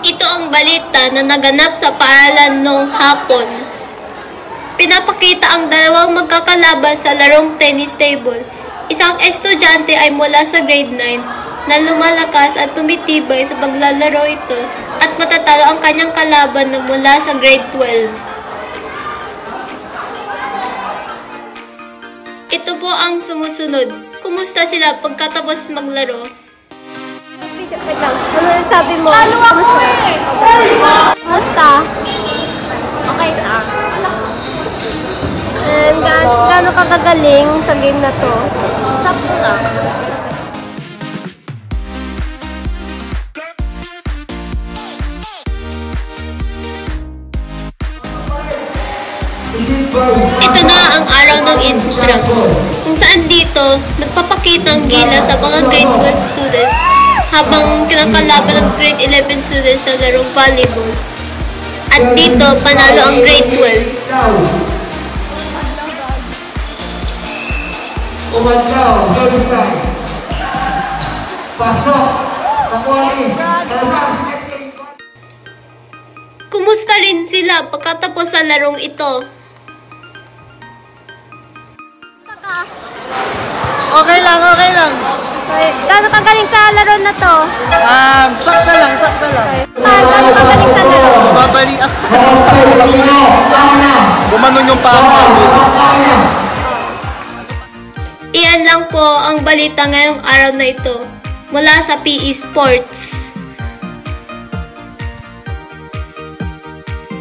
Ito ang balita na naganap sa paaralan noong hapon. Pinapakita ang dalawang magkakalaban sa larong tennis table. Isang estudyante ay mula sa grade 9 na lumalakas at tumitibay sa paglalaro ito at matatalo ang kanyang kalaban na mula sa grade 12. Ito po ang sumusunod. Kumusta sila pagkatapos maglaro? Wait lang. Ano sabi mo? Kumusta? Kumusta? Okay na. And gaano ka kagaling sa game na to? Sakto lang. Ito na ang araw ng intra, kung saan dito nagpapakita ang gila sa mga grade 12 students habang kinakalaban ng grade 11 students sa larong volleyball. At dito, panalo ang grade 12. Umadlaw, service line. Pasok. Pakuha Kumusta rin sila pagkatapos sa larong ito? Okay lang, okay lang. Okay. Gaano ka galing sa laro na to? Sakta lang, sakta lang. Gaano ka galing sa laro? Babali ako. Gumanon yung paa ko. Iyan lang po ang balita ngayong araw na ito mula sa PE Sports.